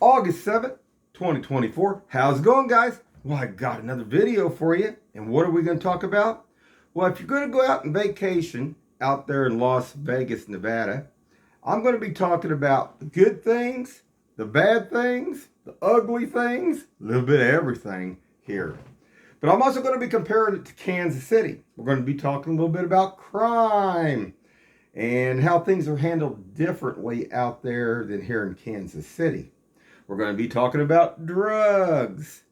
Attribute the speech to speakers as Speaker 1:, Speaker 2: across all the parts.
Speaker 1: August 7th, 2024. How's it going, guys? Well, I got another video for you. And what are we going to talk about? Well, if you're going to go out and vacation out there in Las Vegas, Nevada, I'm going to be talking about the good things, the bad things, the ugly things, a little bit of everything here. But I'm also going to be comparing it to Kansas City. We're going to be talking a little bit about crime and how things are handled differently out there than here in Kansas City. We're going to be talking about drugs.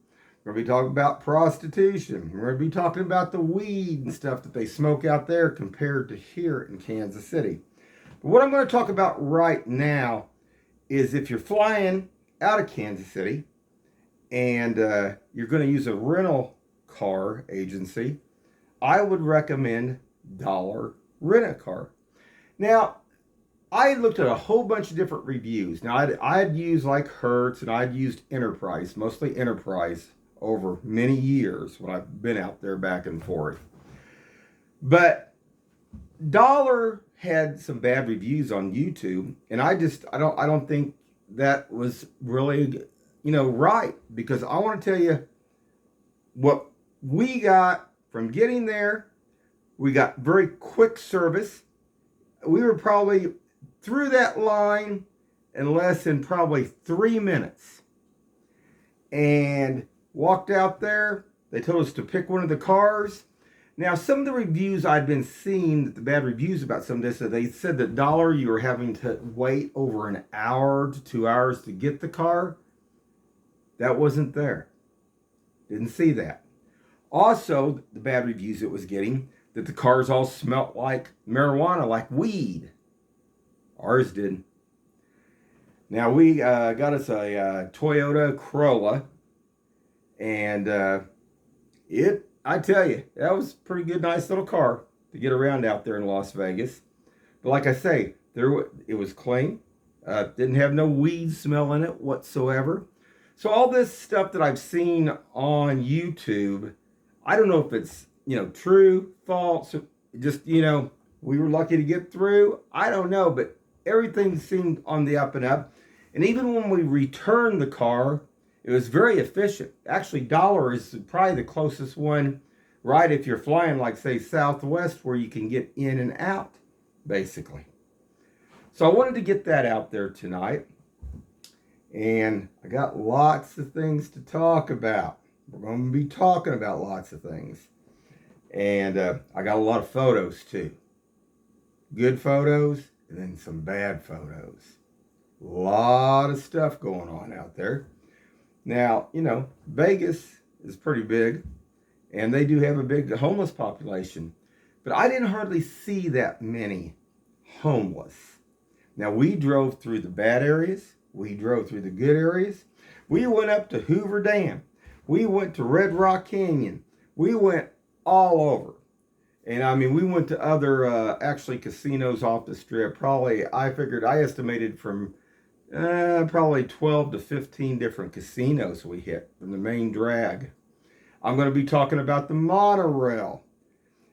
Speaker 1: We're going to be talking about prostitution. We're going to be talking about the weed and stuff that they smoke out there compared to here in Kansas City. But what I'm going to talk about right now is if you're flying out of Kansas City and you're going to use a rental car agency, I would recommend Dollar Rent-A-Car. Now, I looked at a whole bunch of different reviews. Now, I'd used like Hertz and I'd used Enterprise, mostly Enterprise, over many years when I've been out there back and forth. But Dollar had some bad reviews on YouTube, and I don't think that was really, right, because I want to tell you what we got from getting there. We got very quick service. We were probably through that line in less than probably 3 minutes. And walked out there. They told us to pick one of the cars. Now, some of the reviews I'd been seeing, the bad reviews about some of this, they said that Dollar, you were having to wait over an hour to 2 hours to get the car. That wasn't there. Didn't see that. Also, the bad reviews it was getting, that the cars all smelt like marijuana, like weed. Ours didn't. Now, we got us a Toyota Corolla, and I tell you, that was a pretty good, nice little car to get around out there in Las Vegas. But like I say, it was clean. Didn't have no weed smell in it whatsoever. So all this stuff that I've seen on YouTube, I don't know if it's, true, false, just, we were lucky to get through. I don't know, but everything seemed on the up and up. And even when we returned the car, it was very efficient. Actually, Dollar is probably the closest one, right, if you're flying like, say, Southwest, where you can get in and out, basically. So I wanted to get that out there tonight. And I got lots of things to talk about. We're going to be talking about lots of things. And I got a lot of photos, too. Good photos, and then some bad photos. A lot of stuff going on out there. Now, Vegas is pretty big, and they do have a big homeless population. But I didn't hardly see that many homeless. Now, we drove through the bad areas. We drove through the good areas. We went up to Hoover Dam. We went to Red Rock Canyon. We went all over. And we went to other, actually, casinos off the strip. I estimated from probably 12 to 15 different casinos we hit from the main drag. I'm going to be talking about the monorail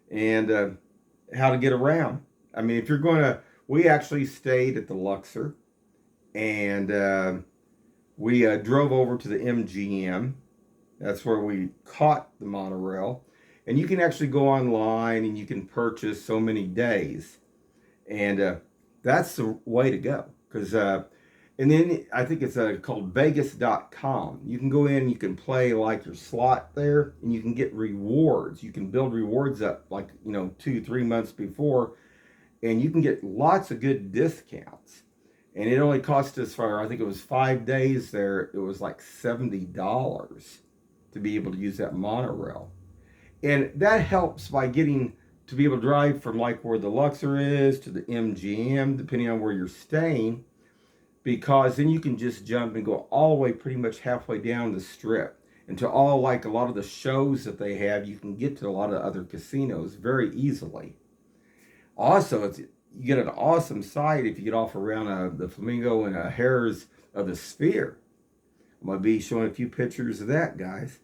Speaker 1: and how to get around. If you're going to, we actually stayed at the Luxor, and we drove over to the MGM. That's where we caught the monorail. And you can actually go online and you can purchase so many days. And that's the way to go. Because, and then I think it's called Vegas.com. You can go in and you can play like your slot there, and you can get rewards. You can build rewards up like, 2-3 months before, and you can get lots of good discounts. And it only cost us for, I think it was 5 days there, it was like $70 to be able to use that monorail. And that helps by getting to be able to drive from like where the Luxor is to the MGM, depending on where you're staying, because then you can just jump and go all the way pretty much halfway down the strip. And to all, like a lot of the shows that they have, you can get to a lot of other casinos very easily. Also, you get an awesome sight if you get off around the Flamingo and Harrah's of the Sphere. I'm going to be showing a few pictures of that, guys.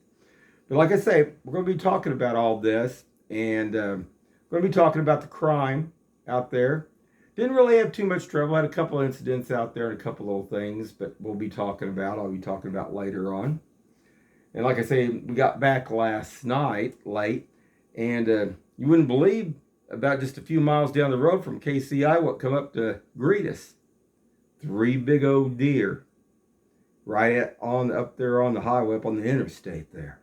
Speaker 1: But like I say, we're going to be talking about all this, and we're going to be talking about the crime out there. Didn't really have too much trouble. Had a couple incidents out there and a couple little things, but I'll be talking about later on. And like I say, we got back last night late, and you wouldn't believe, about just a few miles down the road from KCI, what come up to greet us. 3 big old deer up there on the highway, up on the interstate there.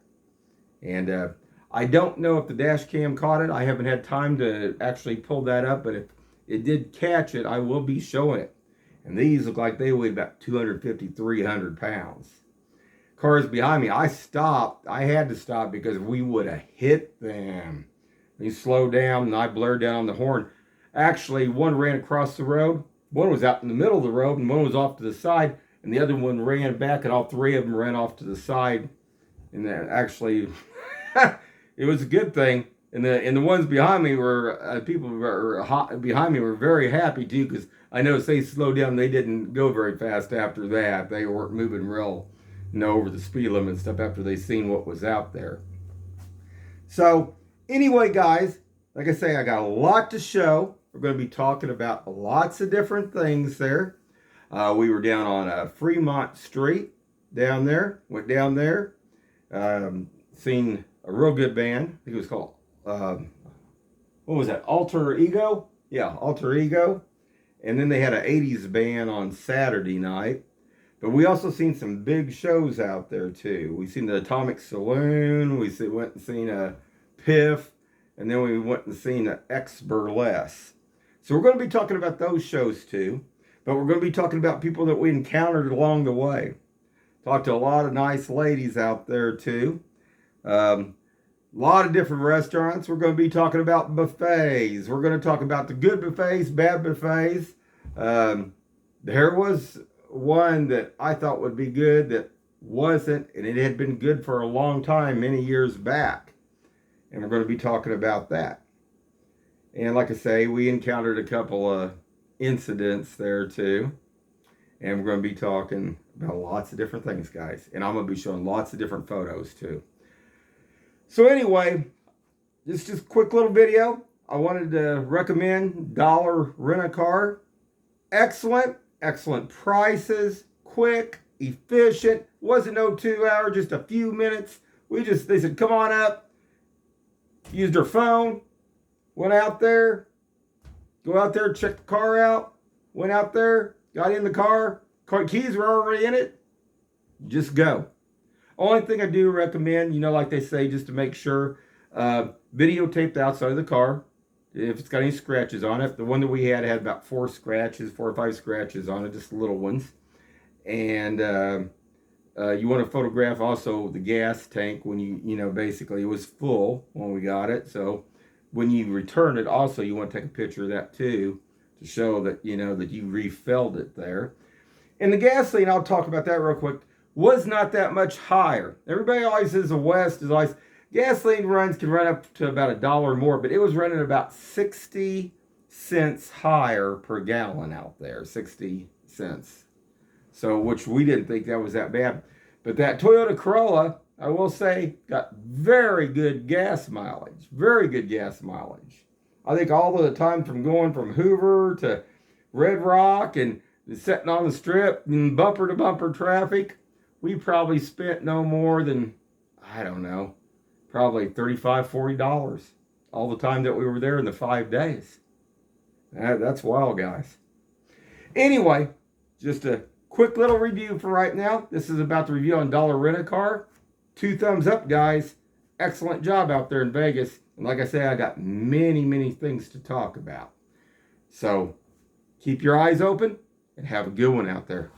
Speaker 1: And I don't know if the dash cam caught it. I haven't had time to actually pull that up, but if it did catch it, I will be showing it. And these look like they weigh about 250, 300 pounds. Cars behind me, I stopped. I had to stop because we would have hit them. They slowed down and I blared down on the horn. Actually, one ran across the road. One was out in the middle of the road and one was off to the side. And the other one ran back and all three of them ran off to the side. And then actually, it was a good thing. And the ones behind me were, people behind me were very happy too, because I noticed they slowed down. They didn't go very fast after that. They weren't moving real, over the speed limit and stuff after they seen what was out there. So anyway, guys, like I say, I got a lot to show. We're going to be talking about lots of different things there. We were down on Fremont Street down there. Went down there. Seen a real good band. I think it was called, what was that? Alter Ego? Yeah, Alter Ego. And then they had an 80s band on Saturday night. But we also seen some big shows out there too. We seen the Atomic Saloon. We went and seen a Piff. And then we went and seen an X Burlesque. So we're going to be talking about those shows too. But we're going to be talking about people that we encountered along the way. Talked to a lot of nice ladies out there too. A lot of different restaurants. We're going to be talking about buffets. We're going to talk about the good buffets, bad buffets. There was one that I thought would be good that wasn't, and it had been good for a long time, many years back. And we're going to be talking about that. And like I say, we encountered a couple of incidents there too. And we're going to be talking about lots of different things, guys. And I'm going to be showing lots of different photos too. So anyway, just a quick little video. I wanted to recommend Dollar Rent-A-Car. Excellent prices, quick, efficient. Wasn't no 2 hour, just a few minutes. They said, come on up. Used our phone, went out there, go out there, check the car out. Went out there, got in the car keys were already in it. Just go. Only thing I do recommend, like they say, just to make sure, videotape the outside of the car. If it's got any scratches on it. The one that we had about 4 or 5 scratches on it, just little ones. And you want to photograph also the gas tank when basically it was full when we got it. So when you return it, also you want to take a picture of that too, to show that, that you refilled it there. And the gasoline, I'll talk about that real quick, was not that much higher. Everybody always says the West is always, gasoline runs can run up to about $1 more, but it was running about 60 cents higher per gallon out there, 60 cents. So, which we didn't think that was that bad. But that Toyota Corolla, I will say, got very good gas mileage. Very good gas mileage. I think all of the time from going from Hoover to Red Rock and sitting on the strip and bumper to bumper traffic, we probably spent no more than, I don't know, probably $35, $40 all the time that we were there in the 5 days. That's wild, guys. Anyway, just a quick little review for right now. This is about the review on Dollar Rent-A-Car. 2 thumbs up, guys. Excellent job out there in Vegas. And like I say, I got many things to talk about. So keep your eyes open and have a good one out there.